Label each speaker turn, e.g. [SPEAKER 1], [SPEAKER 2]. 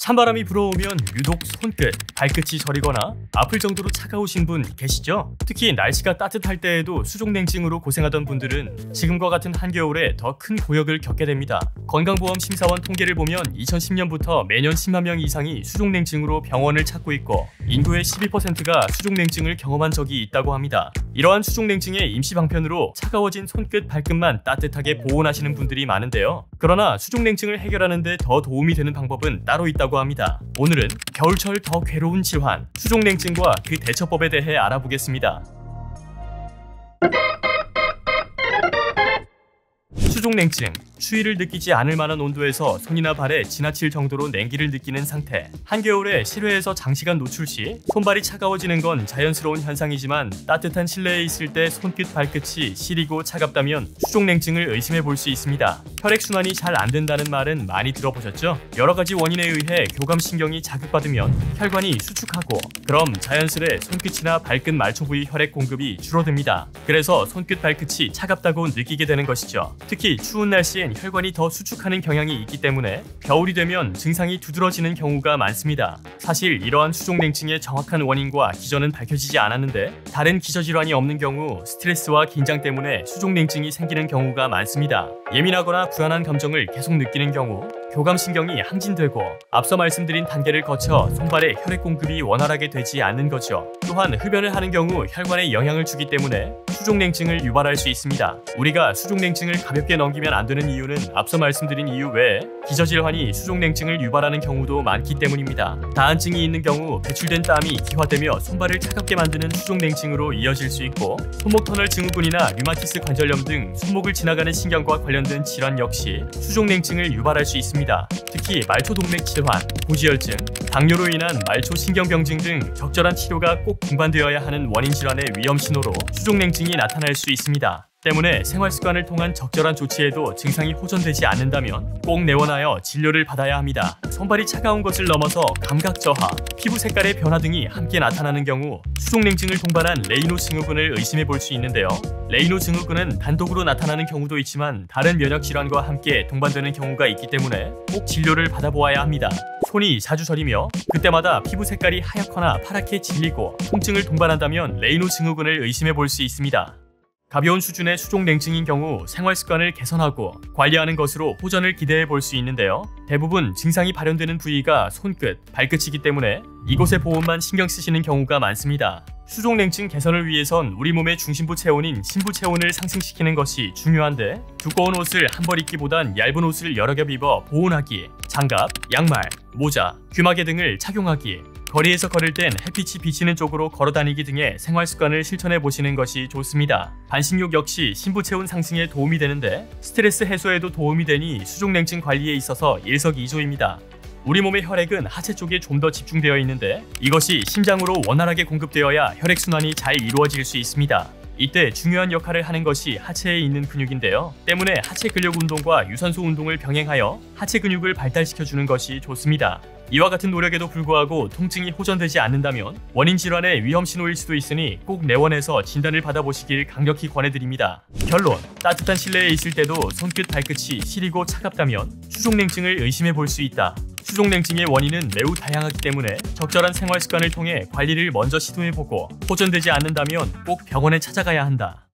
[SPEAKER 1] 찬바람이 불어오면 유독 손끝, 발끝이 저리거나 아플 정도로 차가우신 분 계시죠? 특히 날씨가 따뜻할 때에도 수족냉증으로 고생하던 분들은 지금과 같은 한겨울에 더 큰 고역을 겪게 됩니다. 건강보험심사원 통계를 보면 2010년부터 매년 10만 명 이상이 수족냉증으로 병원을 찾고 있고 인구의 12%가 수족냉증을 경험한 적이 있다고 합니다. 이러한 수족냉증의 임시방편으로 차가워진 손끝, 발끝만 따뜻하게 보온하시는 분들이 많은데요. 그러나 수족냉증을 해결하는 데 더 도움이 되는 방법은 따로 있다고 합니다. 오늘은 겨울철 더 괴로운 질환, 수족냉증과 그 대처법에 대해 알아보겠습니다. 수족냉증, 추위를 느끼지 않을 만한 온도에서 손이나 발에 지나칠 정도로 냉기를 느끼는 상태. 한겨울에 실외에서 장시간 노출 시 손발이 차가워지는 건 자연스러운 현상이지만 따뜻한 실내에 있을 때 손끝, 발끝이 시리고 차갑다면 수족냉증을 의심해 볼 수 있습니다. 혈액순환이 잘 안 된다는 말은 많이 들어보셨죠? 여러 가지 원인에 의해 교감신경이 자극받으면 혈관이 수축하고 그럼 자연스레 손끝이나 발끝 말초 부위 혈액 공급이 줄어듭니다. 그래서 손끝, 발끝이 차갑다고 느끼게 되는 것이죠. 특히 추운 날씨엔 혈관이 더 수축하는 경향이 있기 때문에 겨울이 되면 증상이 두드러지는 경우가 많습니다. 사실 이러한 수족냉증의 정확한 원인과 기전은 밝혀지지 않았는데 다른 기저질환이 없는 경우 스트레스와 긴장 때문에 수족냉증이 생기는 경우가 많습니다. 예민하거나 불안한 감정을 계속 느끼는 경우 교감신경이 항진되고 앞서 말씀드린 단계를 거쳐 손발에 혈액 공급이 원활하게 되지 않는 거죠. 또한 흡연을 하는 경우 혈관에 영향을 주기 때문에 수족냉증을 유발할 수 있습니다. 우리가 수족냉증을 가볍게 넘기면 안 되는 이유는 앞서 말씀드린 이유 외에 기저질환이 수족냉증을 유발하는 경우도 많기 때문입니다. 다한증이 있는 경우 배출된 땀이 기화되며 손발을 차갑게 만드는 수족냉증으로 이어질 수 있고 손목 터널 증후군이나 류마티스 관절염 등 손목을 지나가는 신경과 관련된 질환 역시 수족냉증을 유발할 수 있습니다. 특히 말초동맥 질환, 고지혈증, 당뇨로 인한 말초신경병증 등 적절한 치료가 꼭 동반되어야 하는 원인 질환의 위험 신호로 수족냉증이 나타날 수 있습니다. 때문에 생활습관을 통한 적절한 조치에도 증상이 호전되지 않는다면 꼭 내원하여 진료를 받아야 합니다. 손발이 차가운 것을 넘어서 감각 저하, 피부 색깔의 변화 등이 함께 나타나는 경우 수족냉증을 동반한 레이노 증후군을 의심해 볼 수 있는데요. 레이노 증후군은 단독으로 나타나는 경우도 있지만 다른 면역 질환과 함께 동반되는 경우가 있기 때문에 꼭 진료를 받아보아야 합니다. 손이 자주 저리며 그때마다 피부 색깔이 하얗거나 파랗게 질리고 통증을 동반한다면 레이노 증후군을 의심해 볼 수 있습니다. 가벼운 수준의 수족냉증인 경우 생활습관을 개선하고 관리하는 것으로 호전을 기대해 볼 수 있는데요. 대부분 증상이 발현되는 부위가 손끝, 발끝이기 때문에 이곳의 보온만 신경 쓰시는 경우가 많습니다. 수족냉증 개선을 위해선 우리 몸의 중심부 체온인 심부 체온을 상승시키는 것이 중요한데 두꺼운 옷을 한 벌 입기보단 얇은 옷을 여러 겹 입어 보온하기, 장갑, 양말, 모자, 귀마개 등을 착용하기, 거리에서 걸을 땐 햇빛이 비치는 쪽으로 걸어다니기 등의 생활습관을 실천해 보시는 것이 좋습니다. 반신욕 역시 심부 체온 상승에 도움이 되는데 스트레스 해소에도 도움이 되니 수족냉증 관리에 있어서 일석이조입니다. 우리 몸의 혈액은 하체 쪽에 좀 더 집중되어 있는데 이것이 심장으로 원활하게 공급되어야 혈액순환이 잘 이루어질 수 있습니다. 이때 중요한 역할을 하는 것이 하체에 있는 근육인데요. 때문에 하체 근력 운동과 유산소 운동을 병행하여 하체 근육을 발달시켜주는 것이 좋습니다. 이와 같은 노력에도 불구하고 통증이 호전되지 않는다면 원인 질환의 위험 신호일 수도 있으니 꼭 내원해서 진단을 받아보시길 강력히 권해드립니다. 결론, 따뜻한 실내에 있을 때도 손끝, 발끝이 시리고 차갑다면 수족냉증을 의심해 볼 수 있다. 수족냉증의 원인은 매우 다양하기 때문에 적절한 생활습관을 통해 관리를 먼저 시도해보고 호전되지 않는다면 꼭 병원에 찾아가야 한다.